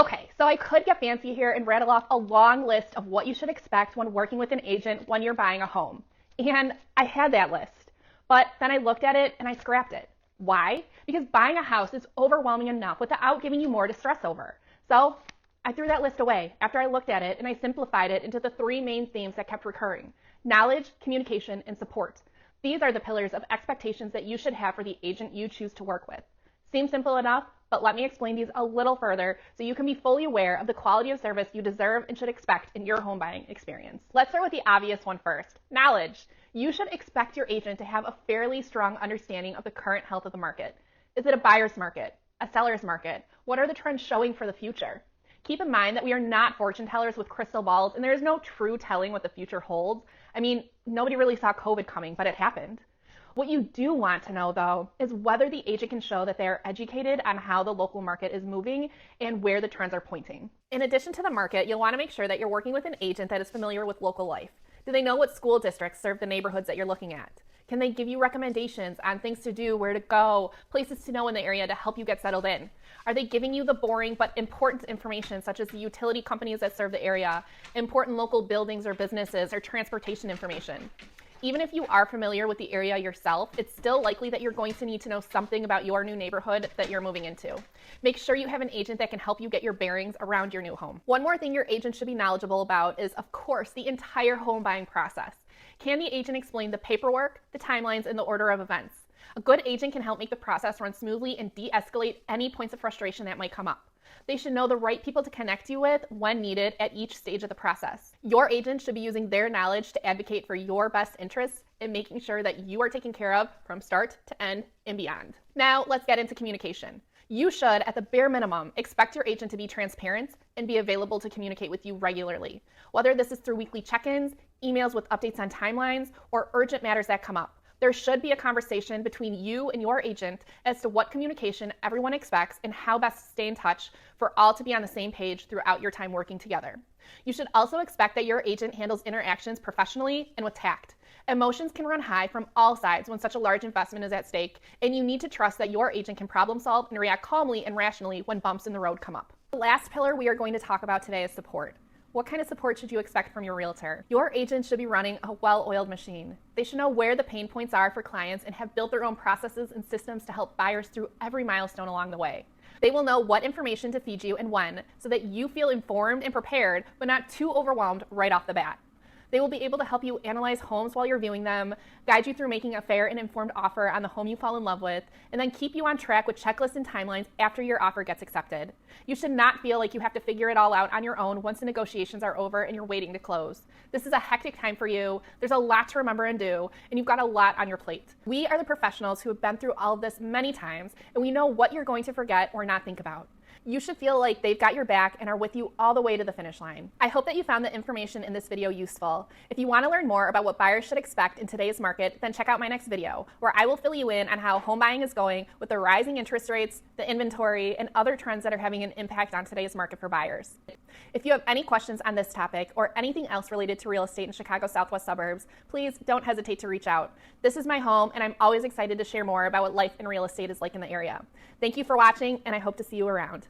Okay, so I could get fancy here and rattle off a long list of what you should expect when working with an agent when you're buying a home. And I had that list, but then I looked at it and I scrapped it. Why? Because buying a house is overwhelming enough without giving you more to stress over. So I threw that list away after I looked at it and I simplified it into the three main themes that kept recurring: knowledge, communication, and support. These are the pillars of expectations that you should have for the agent you choose to work with. Seems simple enough, but let me explain these a little further so you can be fully aware of the quality of service you deserve and should expect in your home buying experience. Let's start with the obvious one first: knowledge. You should expect your agent to have a fairly strong understanding of the current health of the market. Is it a buyer's market? A seller's market? What are the trends showing for the future? Keep in mind that we are not fortune tellers with crystal balls, and there is no true telling what the future holds. I mean, nobody really saw COVID coming, but it happened. What you do want to know, though, is whether the agent can show that they are educated on how the local market is moving and where the trends are pointing. In addition to the market, you'll want to make sure that you're working with an agent that is familiar with local life. Do they know what school districts serve the neighborhoods that you're looking at? Can they give you recommendations on things to do, where to go, places to know in the area to help you get settled in? Are they giving you the boring but important information, such as the utility companies that serve the area, important local buildings or businesses, or transportation information? Even if you are familiar with the area yourself, it's still likely that you're going to need to know something about your new neighborhood that you're moving into. Make sure you have an agent that can help you get your bearings around your new home. One more thing your agent should be knowledgeable about is, of course, the entire home buying process. Can the agent explain the paperwork, the timelines, and the order of events? A good agent can help make the process run smoothly and de-escalate any points of frustration that might come up. They should know the right people to connect you with when needed at each stage of the process. Your agent should be using their knowledge to advocate for your best interests and making sure that you are taken care of from start to end and beyond. Now, let's get into communication. You should, at the bare minimum, expect your agent to be transparent and be available to communicate with you regularly, whether this is through weekly check-ins, emails with updates on timelines, or urgent matters that come up. There should be a conversation between you and your agent as to what communication everyone expects and how best to stay in touch for all to be on the same page throughout your time working together. You should also expect that your agent handles interactions professionally and with tact. Emotions can run high from all sides when such a large investment is at stake, and you need to trust that your agent can problem solve and react calmly and rationally when bumps in the road come up. The last pillar we are going to talk about today is support. What kind of support should you expect from your realtor? Your agent should be running a well-oiled machine. They should know where the pain points are for clients and have built their own processes and systems to help buyers through every milestone along the way. They will know what information to feed you and when, so that you feel informed and prepared, but not too overwhelmed right off the bat. They will be able to help you analyze homes while you're viewing them, guide you through making a fair and informed offer on the home you fall in love with, and then keep you on track with checklists and timelines after your offer gets accepted. You should not feel like you have to figure it all out on your own once the negotiations are over and you're waiting to close. This is a hectic time for you. There's a lot to remember and do, and you've got a lot on your plate. We are the professionals who have been through all of this many times, and we know what you're going to forget or not think about. You should feel like they've got your back and are with you all the way to the finish line. I hope that you found the information in this video useful. If you want to learn more about what buyers should expect in today's market, then check out my next video, where I will fill you in on how home buying is going with the rising interest rates, the inventory, and other trends that are having an impact on today's market for buyers. If you have any questions on this topic or anything else related to real estate in Chicago's southwest suburbs, please don't hesitate to reach out. This is my home, and I'm always excited to share more about what life in real estate is like in the area. Thank you for watching, and I hope to see you around.